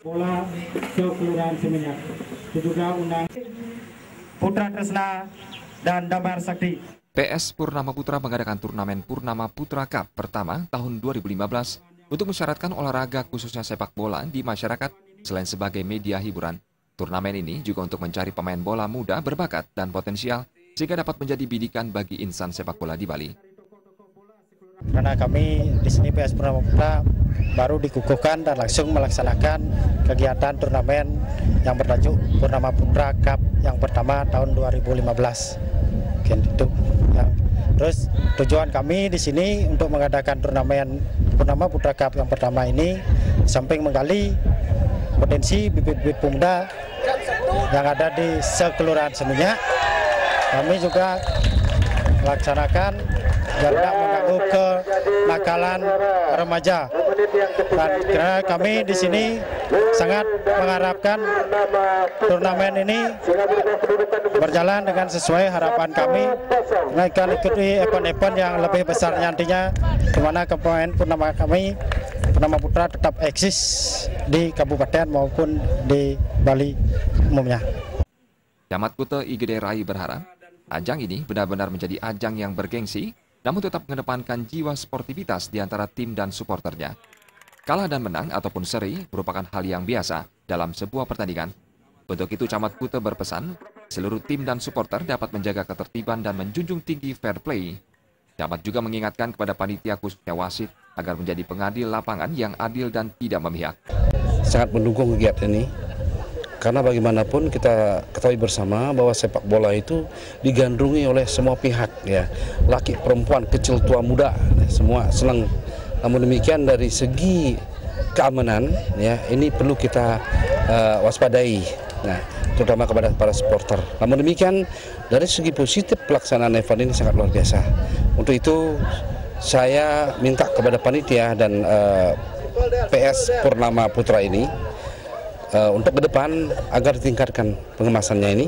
Bola Kelurahan Seminyak. Diduga undang Putra Tresna dan Damar Sakti. PS Purnama Putra mengadakan turnamen Purnama Putra Cup pertama tahun 2015 untuk mensyaratkan olahraga khususnya sepak bola di masyarakat selain sebagai media hiburan. Turnamen ini juga untuk mencari pemain bola muda berbakat dan potensial sehingga dapat menjadi bidikan bagi insan sepak bola di Bali. Karena kami di sini PS Purnama Putra baru dikukuhkan dan langsung melaksanakan kegiatan turnamen yang bertajuk Purnama Putra Cup yang pertama tahun 2015. Mungkin itu. Terus tujuan kami di sini untuk mengadakan turnamen Purnama Putra Cup yang pertama ini, samping menggali potensi bibit-bibit pemuda yang ada di sekelurahan Seminyak, kami juga melaksanakan tidak mengganggu kenakalan remaja. Dan karena kami di sini sangat mengharapkan turnamen ini berjalan dengan sesuai harapan kami, akan ikuti event-event yang lebih besar nantinya, di mana pemain Purnama kami, Purnama Putra tetap eksis di kabupaten maupun di Bali umumnya. Camat Kute IGD Rai berharap ajang ini benar-benar menjadi ajang yang bergengsi, namun tetap mengedepankan jiwa sportivitas di antara tim dan suporternya. Kalah dan menang ataupun seri merupakan hal yang biasa dalam sebuah pertandingan. Untuk itu Camat Kute berpesan, seluruh tim dan suporter dapat menjaga ketertiban dan menjunjung tinggi fair play. Camat juga mengingatkan kepada panitia khususnya wasit agar menjadi pengadil lapangan yang adil dan tidak memihak. Sangat mendukung kegiatan ini. Karena bagaimanapun kita ketahui bersama bahwa sepak bola itu digandrungi oleh semua pihak, ya, laki, perempuan, kecil, tua, muda, semua senang. Namun demikian dari segi keamanan, ya, ini perlu kita waspadai, nah, terutama kepada para supporter. Namun demikian dari segi positif pelaksanaan event ini sangat luar biasa. Untuk itu saya minta kepada panitia dan PS Purnama Putra ini untuk ke depan agar ditingkatkan pengemasannya ini.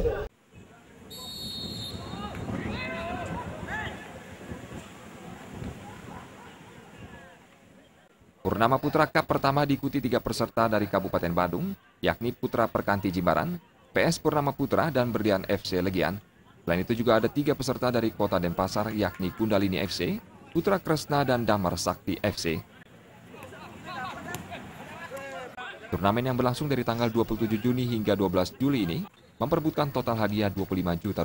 Purnama Putra Cup pertama diikuti 3 peserta dari Kabupaten Badung, yakni Putra Perkanti Jimbaran, PS Purnama Putra, dan Berlian FC Legian. Selain itu juga ada 3 peserta dari Kota Denpasar, yakni Kundalini FC, Putra Kresna, dan Damar Sakti FC. Turnamen yang berlangsung dari tanggal 27 Juni hingga 12 Juli ini memperebutkan total hadiah Rp25 juta.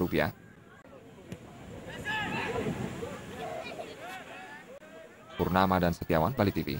Purnama dan Setiawan, Bali TV.